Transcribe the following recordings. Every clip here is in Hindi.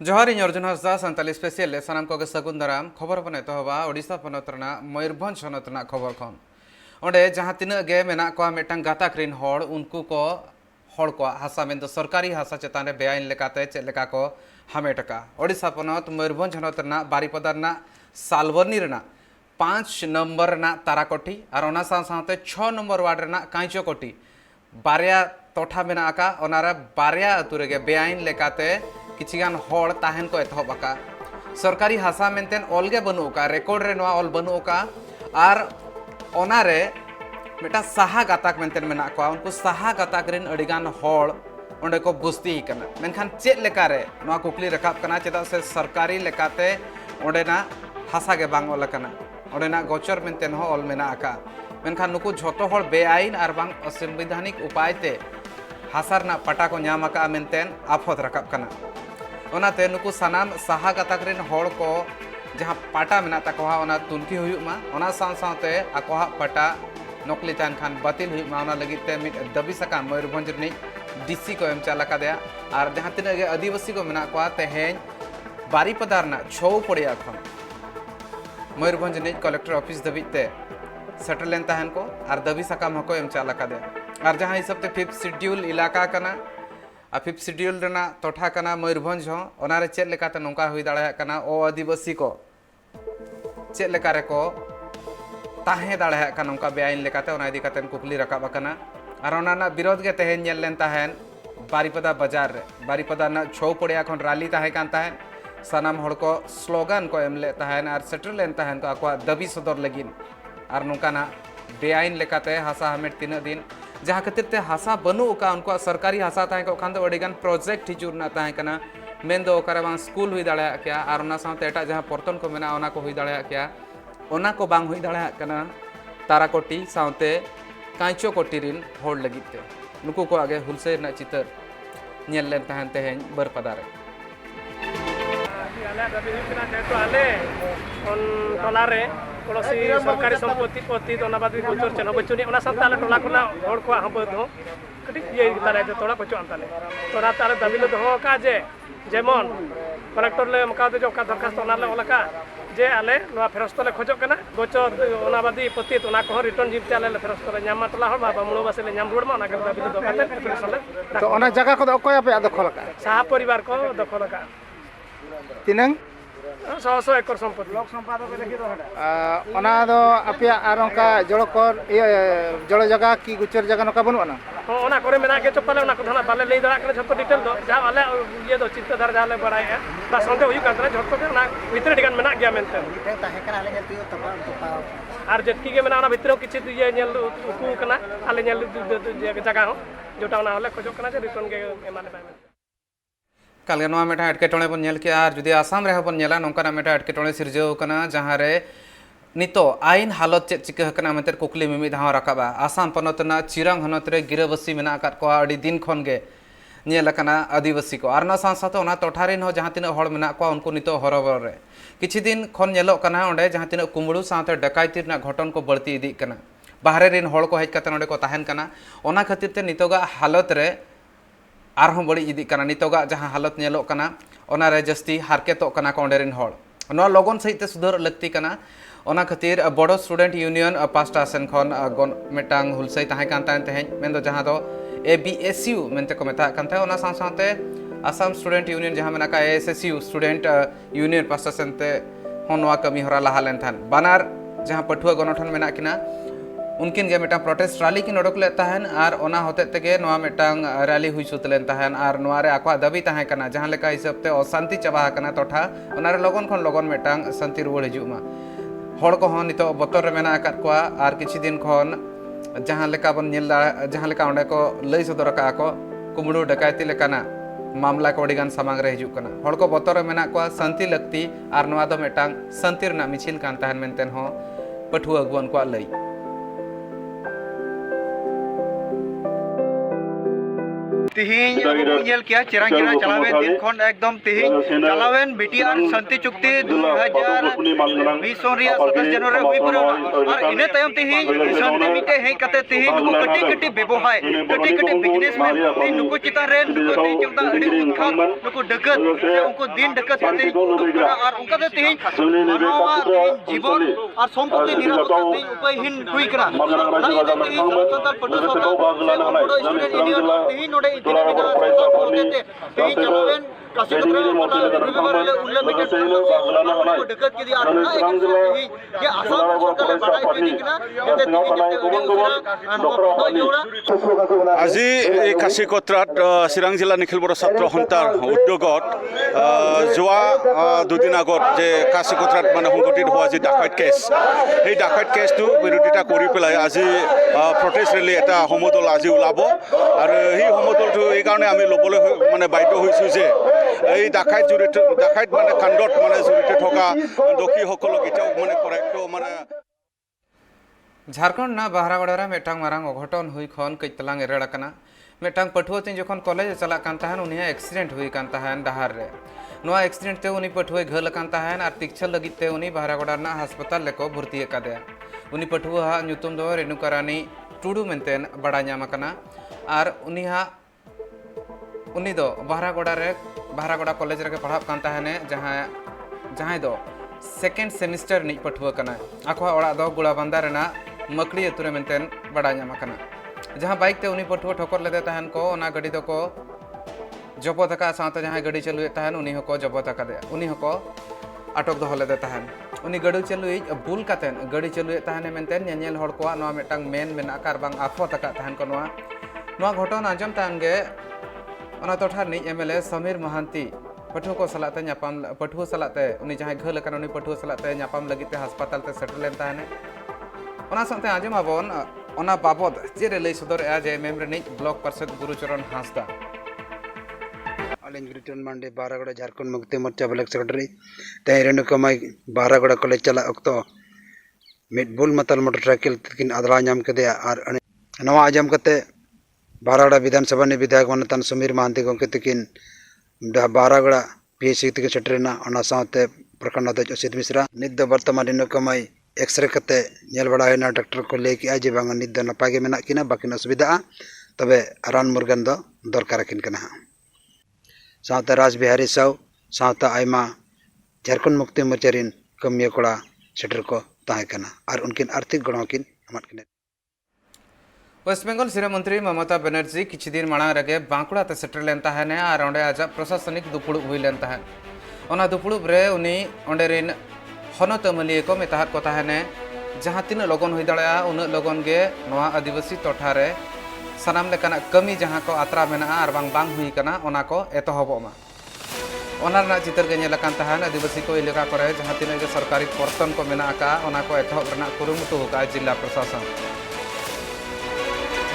जोहार इन अर्जुन हांसदा सानताली स्पेशल सानाम को सगुन दाराम खबर बने तोहबा ओडिशा पनत रना मयूरभंज हनत रना खबर खन ओंडे जहां तिना गे मेना को मेटang गाताक रिन हड़ उनको को हड़ को हासा मेन सरकारी हासा चेतान रे बेआईन लेकाते चेक लेका को हामेटका ओडिशा पनत मयूरभंज हनत रना बारीपदा रना सालवनी रना 5 नंबर रना ताराकोटी और ओना साथे 6 नंबर वार्ड रना कांचोकोटी बारिया टोठा मेना आका ओनारे बारिया अतु रेगे बेआईन लेकाते किछिगान हड़ ताहेन को एतहब आका सरकारी हासा मेनतेन ऑलगे बनुका रेकॉर्ड रे नोआ ऑल बनुका और ओनारे मेटा साहा गाताक मेनतेन मेना को उनको साहा गाताक रिन अडिगान हड़ ओंडे को बुस्ती कना मेनखान चेक लेकारे नोआ कुकली रकाब कना चेदा से सरकारी लेकाते ओंडेना हासा गे बांग ऑल कना ओंडेना गोचर मेनतेन हो ऑल मेना आका मेनखान नुकु झोटो हड़ बेआईन और बांग असंवैधानिक उपायते हासा रना पटा को ᱧᱟᱢ आका मेनतेन आफत रकाब कना ओनाते नुकु सनाम साहा गाताक रिन हड़ को जहाँ पाटा मेना ताकोहा ओना तुनकी हुयुमा ओना साथे आकोहा पाटा नकली तान खान बातिल हुयुमा ओना लगिते मिट दबी सका मयूरभंज रिनी डीसी को एम चाला दया और जहाँ तिना गे आदिवासी को मेना कोआ तेहेन बारीपदा रना छौ पड़िया खन Mayurbhanj Rini collector office दबिते settle लेन ताहन को और दबी सकाम हको एम चाला दया और जहाँ हिसाब ते 5th शेड्यूल इलाका कना आ 5th शेड्यूल रेना टोठा कना मयूरभंज हो ओनारे चेक लेकाते नोंका हुई दाड़ा कना ओ आदिवासी को चेक लेका रे को ताहे दाड़ा कना नोंका बेआईन लेकाते ओना इदी काते कुकली रकाब कना और ओना विरोध गे तेहेन नेल लेन ताहेन बारीपदा बाजार रे बारीपदा ना छौ पड़िया खन रैली ताहे कान ताहेन सनाम हड़ को स्लोगान को एमले ताहेन और सेटर लेन ताहेन को आको दबी सदर लगिन और नोंकाना बेआईन लेकाते हासा हमेट तीन दिन जहाँ खातिर ते हासा बनू का उनको सरकारी हासा ताहे को खान दो अडिगान प्रोजेक्ट हिजुरना ताहे कना मेन दो ओकारे बांग स्कूल हुई दाड़ा क्या और ओना साथे एटा जहाँ पर्तन को मेना ओना को हुई दाड़ा क्या ओना को बांग हुई दाड़ा कना ताराकोटी साथे कांचोकोटी रिन हड़ लगिते नुकु को आगे हुलसे ना चितर नेल लेन ताहेन तेहेन बरपदा रे आले दाबी हुई कना जेतो आले on टोलारे पड़ोसी सरकारी सम्पत्ति पत्ति दोनाबादी गोचर चनो बचुनी ओना साथे आले टोला कोना हड़ को हबद हो कटी ये तारे तोड़ा बचु अंताले तोरा तारे दाबी ले दो का जे जेमन कलेक्टर ले मका दे जो का दरखास्त ओनाले ओलका जे आले नोआ फेरस्त ले खोजो कना गोचर ओनाबादी पत्ति ओना को रिटर्न जिप चाले ले फेरस्त ले ᱧᱟᱢ टोला हड़ बा मुलो बासे ले ᱧᱟᱢ रुड़ मा ओना के दाबी ले दो काते तो ओना जगह को अकोय पे दखल का साहा परिवार को दखल का तिनंग 100 एकड़ संपत्ति ब्लॉक संपादक देखि दो हटा ओना दो अपया आर ओनका जड़कर जड़ जगह की गुचर जगह नका बनुआ ना ओना करे मेना के चपले ओना को धना बाले ले दड़ा के झटको डिटेल दो जा आले ये दो चिंता धार जाले बड़ाय है बा संते हुई कांतरा झटको के ओना भीतर डिगान मेना गया मेनते ताहे करा ले तियो तपा आर जटकी के मेना ओना भीतर किछि ये नेल उकू कना आले नेल जगह हो जोटा ओना हले खोजो कना जे रिटर्न के एमाने पाए कालगे नोआ मेटा एटकेटोणे बन नेल के और जुदी आसाम रे बन नेला नोंकाना मेटा एटकेटोणे सिरजाव कना जहाँ रे नितो आईन हालत चेक चिका हकना मेते कुकली मिमि धाव रकाबा आसाम पनतना चिरांग हनत रे गिराबसी मेना आकात को अडी दिन खन गे नेल कना आदिवासी को आरना साथ ओना टोठारिन हो जहाँ तिना हड़ मेना को उनको नितो हरबर रे किछि दिन खन नेलो कना ओंडे जहाँ तिना कुमड़ू साथे डकायती रना घटन को बढ़ती इदी कना बाहरे रिन हड़ को हेज कते नोंडे को ताहेन कना ओना खातिर ते नितोगा हालत रे आरहों बड़ी इदी कना नितोगा जहाँ हालत नेलो कना ओना रे जस्ती हारकेतो कना को ओंडे रिन हड़ नोआ लगन सहित सुधार लगती कना ओना खातिर बड़ो स्टूडेंट यूनियन पास्टा सेन खन मेटांग हुलसई ताहे कान ताहेन तेहेन मेन दो जहाँ दो ABSU मेनते को मेता कान ताहे ओना साथे आसाम स्टूडेंट यूनियन जहाँ मेना का ASSU स्टूडेंट यूनियन पास्टा सेनते हों नोआ कमी हरा लहा लेन थान बानार जहाँ पठुआ गणठन मेना किना उनकिन गे मेटा प्रोटेस्ट रैली किन ओडक ले ताहेन और ओना होते तेगे नोआ मेटांग रैली हुई सुत लेन ताहेन और नोआ रे आको दाबी ताहे कना जहाँ लेका हिसाब ते अशांति चाबा कना टोठा ओना रे लगन खन लगन मेटांग शांति रुवाड़ हिजुमा हड़ को नितो बतर रे मेना आकात कोआ और किछि दिन खन जहाँ लेका बन नेल जहाँ लेका ओंडे को लई सदर का को कुमड़ू डकायती लेकाना मामला को अडिगान सामांग रे हिजु कना हड़ को बतर रे मेना कोआ शांति लगती और नोआ दो मेटांग शांति रना मिছিল कान ताहेन मेनतेन हो पठुआ अगुवन को लई तिहिन बुझेल किया चिरांग चिरा चलावेन दिन खन एकदम तिहिन चलावेन बीटीआर शांति चुक्ति 2020 रिया 27 जनवरी हुई पुरो और इने तयम तिहिन शांति मिटे हे कते तिहिन नुको कटी कटी व्यवहार कटी कटी बिजनेसमैन तिहिन नुको चिता रे नुको तिहिन चिता अड़ी उनखा नुको डकत से उनको दिन डकत तिहिन और उनका ते तिहिन मानवा जीवन और संपत्ति निरापत्ता तिहिन उपहीन हुई करा नाइ ते तिहिन संताल पटु सभा से बड़ो स्टूडेंट यूनियन तिहिन नोडे इतिने बिना संसार होते तिहिन चलावेन काशीपुत्र रविवार उल्लेख मिटे डकत के दिया ना एक तिहिन ये आसाम सरकार बड़ा इतिने किना जते तिहिन আজি এই কাশীকত্ৰাত চিৰাং জিলা নিখিল বড়ো ছাত্ৰ সন্থাৰ উদ্যোগত যোৱা দুদিন আগত যে কাশীকত্ৰাত মানে সংঘটিত হোৱা যি ডাকাইত কেছ সেই ডাকাইত কেছটো বিৰোধিতা কৰি পেলাই আজি প্ৰটেষ্ট ৰেলী এটা সমদল আজি ওলাব আৰু সেই সমদলটো এইকাৰণে আমি ল'বলৈ মানে বাধ্য হৈছোঁ যে এই ডাকাইত মানে কাণ্ডত মানে জড়িত থকা দোষীসকলক এতিয়াও মানে কৰেক্ট মানে झारखंड ना बहरागड़ा मेटांग मारांग अघटन हुई खन कई तलांग एरड़ाकना मेटांग पठुआ तीन जखन कॉलेज चला कान तहन उन्हें एक्सीडेंट हुई कान तहन डहार रे नोआ एक्सीडेंट ते उनी पठुआ घल कान तहन आर तिक्छल लगित ते उनी बहरागड़ा ना अस्पताल लेको भर्ती कादे उनी पठुआ नुतुम दो रेणुकारानी टुडू मेंतेन बड़ा ᱧᱟᱢᱟᱠᱟᱱᱟ आर उनी दो बहरागड़ा कॉलेज रे पढ़ाव कान तहने जहां दो सेकेंड सेमिस्टर नि पठुआ कना आखवा ओड़ा दो गुड़ाबांदा रेना मकड़ी अतुरे मेंतेन बड़ा ᱧᱟᱢᱟᱠᱟᱱᱟ जहां बाइक ते उनी पठुआ ठोकर लेदे तहन को ओना गाड़ी दो को जबत का साथ जहां गाड़ी चलुए तहन उनी हको जबत कादे उनी हको अटक दो लेदे तहन उनी गाड़ी चलुई बुल कातेन गाड़ी चलुए तहन मेंतेन नेल हड़ को नोआ मेटांग मेन मेना कार बांग आफो तका तहन को नोआ घटना आंजम तांगे ओना टोठार नि एमएलए समीर महांती पठुआ को सलाते ᱧᱟᱯᱟᱢ पठुआ सलाते उनी जहां घल कन उनी पठुआ सलाते ᱧᱟᱯᱟᱢ लगिते अस्पताल ते सेटल लेन ताहने ओना साथे आंजम आबोन ओना बाबद जेरे लई सदर आ जे मेम रे ब्लॉक पार्षद Gurucharan Hansda orange return Mande बारागड़ा Jharkhand Mukti Morcha block secretary ते रेणुकामाई बारागड़ा कॉलेज चला अक्तो मिड बुल मतल मोटरसाइकिल तकिन आदला नाम कदे आर नवा आजम कते बारागड़ा विधानसभा ने विधायक मनतन समीर महांती गोंके तकिन बारागड़ा पीएचसी तक सेटरेना ओना साथे प्रखंड अध्यक्ष असित मिश्रा निद वर्तमान रेणुकामाई एक्सरे कते नेल बड़ा है ना डॉक्टर को लेके आज बांग निद नपाय गे मेना किना बाकिन असुविधा तबे रान मुर्गन दो दरकार किन कना साथ राज बिहारी साव साथ आयमा झारखंड मुक्ति मोर्चा रिन कमिया कोड़ा सेटर को ताहे कना और उनकिन आर्थिक गणो किन अमत किन वेस्ट बेंगल सिरा मंत्री ममता बनर्जी किछि दिन मांग रगे बांकुड़ा ते सेटर लेन ताहने आर ओंडे आजा प्रशासनिक दुपुड़ हुई लेन ताहन ओना दुपुड़ रे उनी ओंडे रिन हनत अमलिए को मेताहत को ताहने जहां तीन लगन हुई दड़या उन लगन गे नोआ आदिवासी टोठा रे सनाम लेकाना कमी जहां को आत्रा मेना आर बांग हुई कना ओना को एतहबोमा ओना रना चितर गे नेलकान ताहन आदिवासी को इलाका करे जहां तीन गे सरकारी पर्तन को मेना का ओना को एतहब रना कुरुमुटु का जिला प्रशासन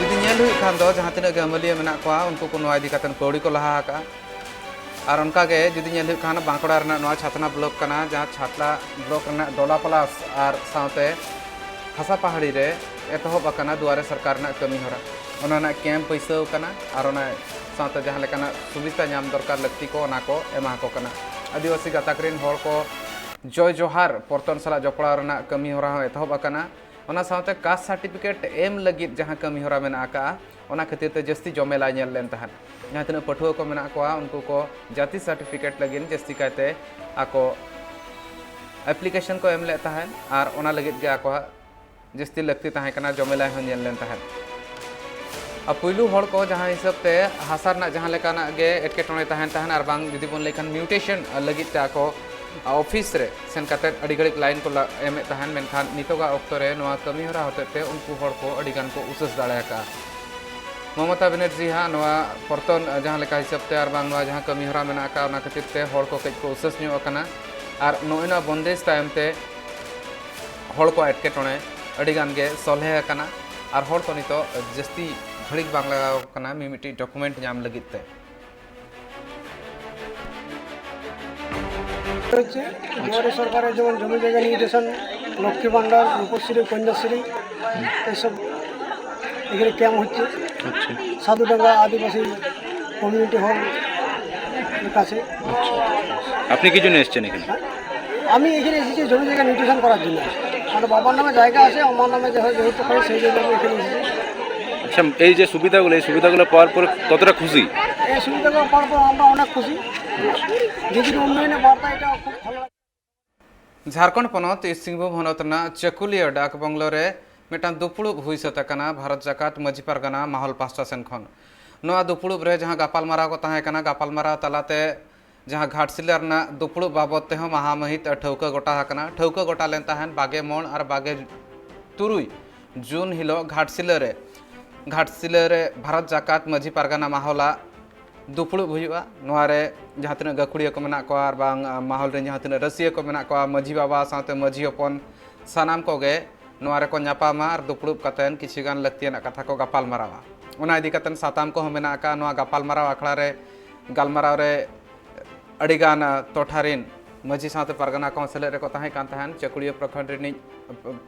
जुदी नेल हुई खान दो जहां तीन गे अमलिए मेना को उनको को नोआ इदी कातन कौड़ी को लहा का और उनका गे जुदी नेल हुई खान बांकुड़ा रना नोआ छातना ब्लॉक कना जहां छातला ब्लॉक रना डोला प्लस और साथे खासा पहाड़ी रे एतहब अकना दुआरे सरकार ना कमी होरा ओना कैंप पैसा कना और ओना साथे जहां लेकाना सुविधा नाम दरकार लगती को ओना को एमा को कना आदिवासी गाताकरिन हर को जय जोहार पर्तन सला जपड़ा रना कमी होरा हो एतहब अकना ओना साथे कास्ट सर्टिफिकेट एम लगित जहां कमी होरा मेना का ओना खातिर ते जस्ती जमेला नेल लेन तहन जहां तना पठुआ को मेना को उनको को जाति सर्टिफिकेट लगिन जस्ती काते आको एप्लीकेशन को एम ले तहन और ओना लगित गे आको जस्ती लगती तहां कना जमेला हो नेल लेन तहन अब पुलू हड़ को जहां हिसाब ते हासा रना जहां लेकाना गे एटकेटोने तहन और बांग जुदी बोन लेखान म्यूटेशन लगित ते आको ऑफिस रे सेन काते अड़ी घड़ी लाइन को एमे तहन मेनखान नितोगा ऑक्टो रे नोआ कमी होरा होते ते उनको हड़ को अड़ी गान को उसस दाड़ा का ममता बनर्जी हाँ नोआ पर्तन जहां लेका हिसाब ते और बांग नोआ जहां कमी होरा मेना का ओना खातिर ते हड़ को कई को उसस न्यो अकना और नोइना बंदेज तायम ते हड़ को एटकेटोने अड़ी गान गे सलहे अकना और हड़ को नितो जस्ती घड़ी बांग लगाव कना मिमिटी डॉक्यूमेंट नाम लगित ते दुआरे सरकार जेमन जमी जायगा निर्देशन लक्ष्मी भांडार रूपश्री कन्याश्री ये सब एखे कैम्प होच्छे साधुडांगा आदिवासी কমিউনিটি হল কাছে। আপনি কি জন্য এসেছেন এখানে? আমি এখানে এসেছি জমি জায়গা নিউট্রিশন করার জন্য। আমার বাবার নামে জায়গা আছে, আমার নামে যেহেতু করে সেই জন্য আমি এখানে এসেছি। আচ্ছা, এই যে সুবিধাগুলো, এই সুবিধাগুলো পাওয়ার পরে কতটা খুশি? এই সুবিধাগুলো পাওয়ার পর আমরা অনেক খুশি। যেদিন উন্নয়নে বার্তা এটা খুব ভালো লাগে। झारखंड पनत ईस्ट सिंहभूम हनतना चकुलिया डाक बंगलो रे मिटान दुपुड़ुब हुई सतकना भारत जाकात मजी पारगाना माहौल पास्टा सेन खन नोआ दुपुड़ुब रे जहां गापालमाराव को ताहे कना गापालमाराव तलाते जहां घाटसिला रना दुपुड़ुब बाबत ते महामहित ठौका गोटा हकना ठौका गोटा लेन ताहन बागे मोन और बागे तुरुई जून हिलो घाटसिला रे भारत जाकात मजी पारगाना माहौला दुपुड़ुब हुआ नोआरे जहाँ तीन गाखुड़िया को मेना को और बांग माहौल रे जहाँ तीन रसिया को मेना को मजी बाबा साथे मजी हपन सानाम कोगे नोआरे को नापामा और दुपुड़ुब कतेन किछुगान लक्तियान कथा को गापाल मारावा उना इदी कतेन साताम को मेना का नोआ गापाल माराव आखड़ा रे गालमाराव रे अड़ीगान टोठारिन मजी साथे पारगाना को सेले रे को ताहे कान ताहन चकुड़िया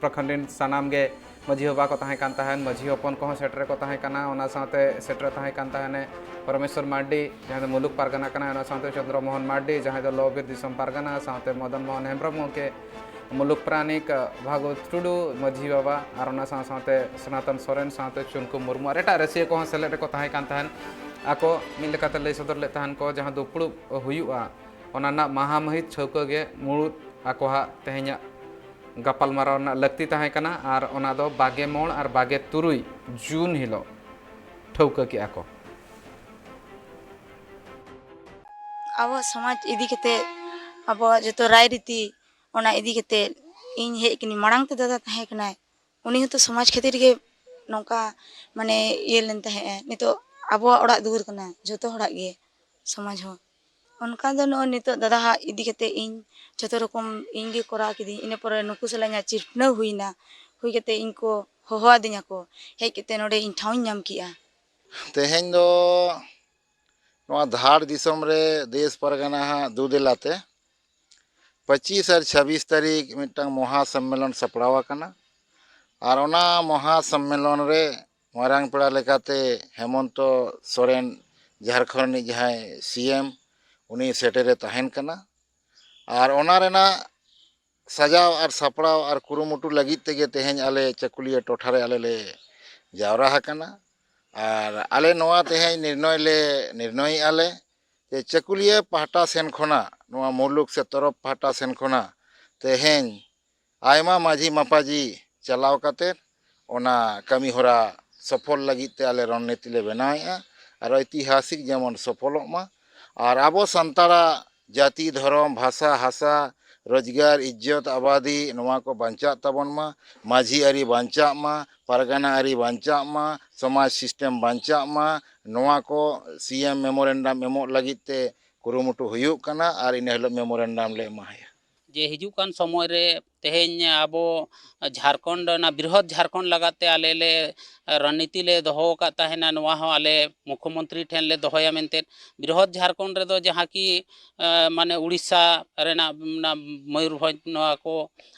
प्रखंडिन सानाम गे मजी हबा को ताहे कान ताहन मजी हपन को सेटरे को ताहे काना ओना साथे सेटरे ताहे कान ताहने परमेश्वर मार्डी जहाँ मुलुक पारगाना कना ओना साथे चंद्रमोहन मार्डी जहाँ लोबिर दिसम पारगाना साथे मदन मोहन हेम्ब्रम के मुलुक प्राणिक भागवत टुडू मजी बाबा और ओना साथे सनातन सोरेन साथे चुनकु मुर्मू और एटा रसिया को सेलेट को ताहे कान ताहन आको मिलकाते लय सदर ले ताहन को जहाँ दुपुड़ुब हुयुआ ओना ना महामहित छौका गे मुळुद आकोहा तेहेኛ गापालमाराव ना लक्ति ताहे कना और ओना दो बागे मोण और बागे तुरुई जून हिलो ठौका की आको अब समाज इदी कते अब जो राय रीति ओना इदी कते इन हे कनी मांग ते दादा ताहे कना उनी तो समाज खातिर के नौका माने ये लेन ताहे नितो अब ओड़ा दूर कना जतो हड़ा गे समाज हो उनका दो नितो दादा इदी कते इन जतो रकम इंगे करा किदी इने पर नुकु सलाኛ चिरपना हुईना हुई कते इनको होहा दिया को हे कते नोडे इन ठाउ नाम किया तेहेन दो नवा धार दिसम रे देश परगना दुदेलाते 25 और 26 तारीख मिटंग महासम्मेलन सपड़ावा कना और ओना महासम्मेलन रे मारांग पेड़ा लेकाते हेमंत सोरेन झारखंड जहां सीएम उनी सेटेरे ताहेन कना और ओना रेना सजाव और सपड़ाव और कुरुमुटु लगित तेगे तेहेन आले चकुलिया टोठारे आले ले जावरा हकना और आले नोआ तेहेन निर्णय आले जे चकुलिया पाहटा सेन खोना नोआ मुलुक से तरफ पाहटा सेन खोना तेहेन आयमा माझी मापाजी चलाव काते ओना कमी होरा सफल लगित ते आले रणनीति ले बनाया और ऐतिहासिक जेमन सफलोग मा और आबो संतारा जाति धर्म भाषा हासा रोजगार इज्जत आबादी नोआ को बांचा तबन मा माझी आरी बांचा मा पारगाना आरी बांचा मा समाज सिस्टम बांचा मा नोआ को सीएम मेमोरेंडम एमो लगिते कुरुमुटु हुयुक कना और इन हिलो मेमोरेंडम ले एमाया जे हिजुक कान समय रे तेहेन आबो झारखंड ना बृहद झारखंड लगाते आले ले रणनीति ले दोहो का ताहेना नोआ हो आले मुख्यमंत्री ठेन ले दोहया मेनते बृहद झारखंड रे दो जहाँ की माने उड़ीसा रेना मयूरभंज नोआ को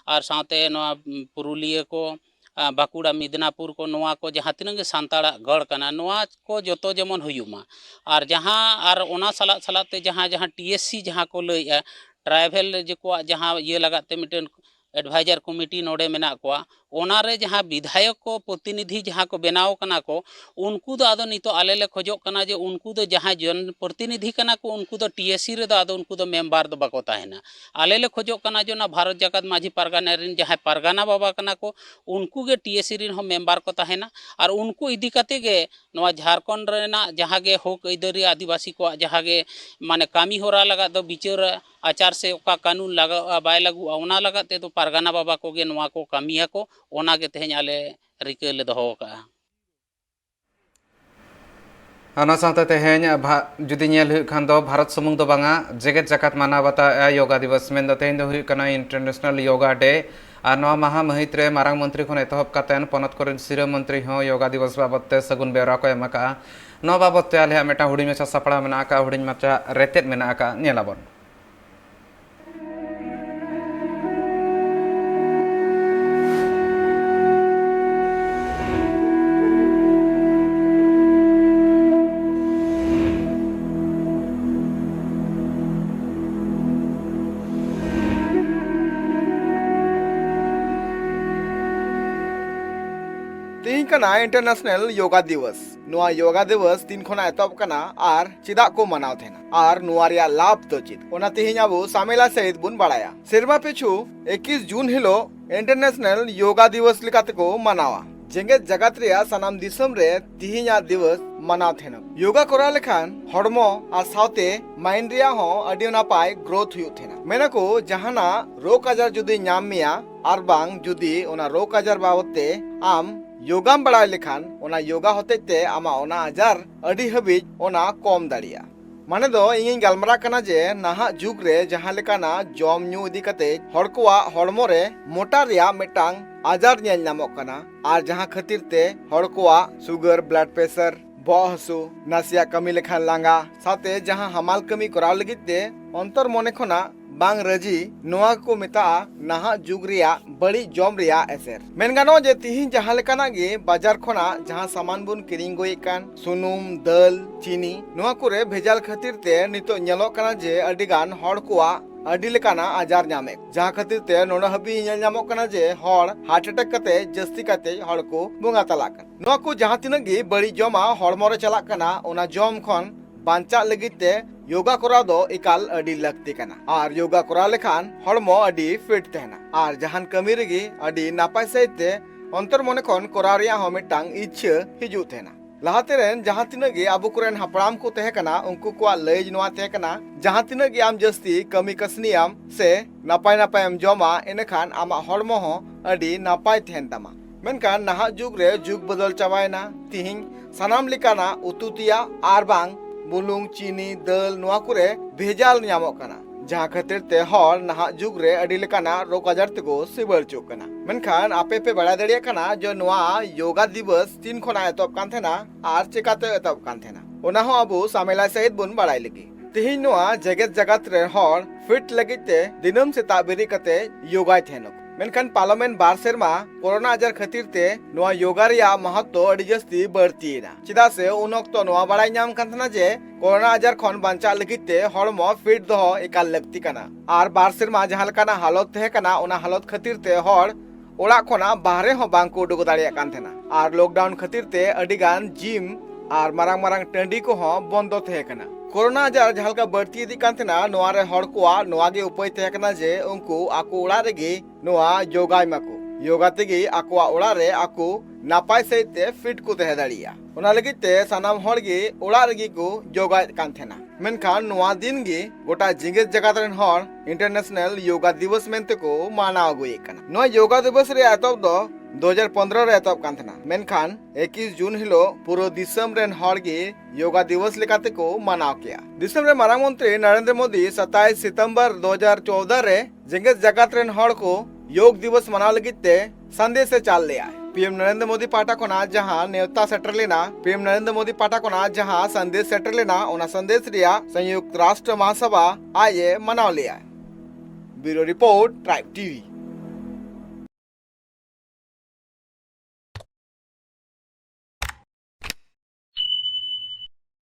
और साथे नोआ पुरुलिया को बाकुड़ा मिदनापुर को नोआ को जहाँ तीन सानताड़ा गढ़ कना नोआ को जोतो जेमन हुयुमा और जहाँ और ओना सला सलाते जहाँ जहाँ टीएससी जहाँ को लइया ट्राइबल जो जहाँ ये लगाते मिटन एडवाइजर कमिटी नोडे मेना को ओना रे जहाँ विधायक को प्रतिनिधि जहाँ को बनाव कना को उनको दो आदो नितो आले ले खोजो कना जे उनको दो जहाँ जन प्रतिनिधि कना को उनको दो टीएससी रे दो आदो उनको दो मेंबर दो बाको ताहेना आले ले खोजो कना जो ना भारत जाकात माझी पारगाना रिन जहाँ पारगाना बाबा कना को उनको गे टीएससी रिन हो मेंबर को ताहेना और उनको इदी कते गे नवा झारखंड रेना जहाँ गे होक इदरी आदिवासी को जहाँ गे माने कामी होरा लगा दो बिचार आचार से ओका कानून लगा बाय लगू ओना लगाते तो पारगाना बाबा को गे नवा को कामिया को ओना गे तेहेन आले रिके ले दोहो का ओना साथे तेहेन जुदी नेल हुई खान दो भारत समुंग दो बांगा जेगेत जाकात माना बता योगा दिवस मेन दो तेहेन दो हुई कना इंटरनेशनल योगा डे और नवा महामहित रे मारांग मंत्री खन एतहब कातेन पनत कोरेन सिरा मंत्री हो योगा दिवस बाबत ते सगुन बेवरा को एमाका नवा बाबत ते आले मेटा हुडिं माछा सपड़ा मेना का हुडिं माछा रेतेत मेना का नेलाबन तीन कना इंटरनेशनल योगा दिवस नुआ योगा दिवस तीन खना एतब कना आर चिदा को मनाव थेना आर नुआ रिया लाभ तो चित ओना तिहिन अबो सामेला सहित बुन बाड़ाया सेरमा पिछु 21 जून हिलो इंटरनेशनल योगा दिवस लिकाते को मनावा जेंगेत जगत रिया सनाम दिसम रे तिहिना दिवस मनाव थेना योगा करा लेखान हड़मो आर सावते माइंड रिया हो अडी नापाय ग्रोथ हुयु थेना मेनako जहाना रोग आजार जुदी नाम मिया आर बांग जुदी ओना रोग आजार बाबते आम योगाम बड़ा लेखान ओना योगा होते ते आमा ओना आजार अडी हबिज ओना कम दाड़िया माने दो इंगिन गलमरा कना जे नाहा जुग रे जहां लेकाना जम न्यू इदी कते हड़ कोवा हड़मो रे मोटा रिया मिटांग आजार नेल नामोक कना आर जहां खातिर ते हड़ कोवा शुगर ब्लड प्रेशर बह हसु नासिया कमी लेखान लांगा साथे जहां हमाल कमी कराव लगित ते अंतर मने खना बांग रजी नोआ को मेता नाहा जुग रिया बड़ी जम रिया एसेर मेन गानो जे तिहिन जहां लेकाना गे बाजार खना जहां सामान बुन किरिंग गोई कान सुनुम दाल चीनी नोआ कुरे भेजाल खातिर ते नितो नेलो काना जे अडिगान हड़ कोआ अडी लेकाना आजार नामे जहां खातिर ते नोना हबी नेल नामो काना जे हड़ हार्ट अटैक कते जस्ती कते हड़ को बुंगा तलाकन नोआ को जहां तिना गे बड़ी जमा हड़मो रे चलाक कना ओना जम खन बांचा लगित ते योगा करा दो इकाल अडी लगती कना आर योगा करा लेखान हड़मो अडी फिट तहना आर जहान कमी रेगी अडी नापाय सहिते अंतर मने खन करा रिया हो मिटांग इच्छा हिजु तहना लहाते रेन जहां तिना गे आबो कुरेन हपड़ाम को तहे कना उनको को लय नोआ तहे कना जहां तिना गे आम जस्ती कमी कसनियाम से नापाय नापाय एम जमा एनखान आमा हड़मो हो अडी नापाय तहन तमा मेनखान नाहा जुग रे जुग बदल चाबायना तिहिं सनाम लिकाना उतुतिया आर बांग बुलुंग चीनी दाल नुआ कुरे भेजाल नामोक कना जहां खातिर ते हर नाहा जुग रे अडी लेकाना रोग आजार तको सिबल चुक कना मेनखान आपे पे बड़ा दड़िया कना जो नुआ योगा दिवस तीन खना एतब कान थेना आर चिकाते एतब कान थेना ओना हो अबो सामेला सहित बुन बड़ाई लगी तिहिन नुआ जगत जगत रे हर फिट लगिते दिनम सेता बेरी कते योगा थेनो मेनखान पार्लियामेंट बार सेरमा कोरोना आजार खातिर ते नोआ योगा रिया महत्व अडी जस्ती बढ़तीना चिदा से उन वक्त नोआ बड़ाई नाम कानथना जे कोरोना आजार खन बांचा लगित ते हड़मो फिट दो एकाल लगती कना आर बार सेरमा जहां लेकाना हालत तहे कना ओना हालत खातिर ते हड़ ओड़ा खना बाहरे हो बांग को उडुक दाड़िया कान थेना आर लॉकडाउन खातिर ते अडिगान जिम आर मारांग मारांग टंडी को हो बंदो तहे कना कोरोना आजार जहालका बढ़ती इदी कान थेना नोआ रे हड़ कोआ नोआ गे उपाय तहे कना जे उनको आको ओड़ा रेगे नोआ योगाय माको योगा तेगे आकोआ ओड़ा रे आको नापाय सहिते फिट को तहे दाड़िया ओना लगित ते सनाम हड़ गे ओड़ा रेगे को योगाय कान थेना मेनखान नोआ दिन गे गोटा जिंगेत जगत रेन हड़ इंटरनेशनल योगा दिवस मेनते को मानाव गोए कना नोआ योगा दिवस रे एतब दो 2015 रे एतब कान थेना मेनखान 21 जून हिलो पूरा दिसम रेन हड़ गे योगा दिवस लेकाते को मनाव किया दिसम रे मारांग मंत्री नरेंद्र मोदी 27 सितंबर 2014 रे जिंगेत जगत रेन हड़ को योग दिवस मनाव लगित ते संदेश से चाल ले आए पीएम नरेंद्र मोदी पाटा कोना जहां नेवता सेटर लेना पीएम नरेंद्र मोदी पाटा कोना जहां संदेश सेटर लेना ओना संदेश रिया संयुक्त राष्ट्र महासभा आये मनाव ले आए ब्यूरो रिपोर्ट ट्राइब टीवी।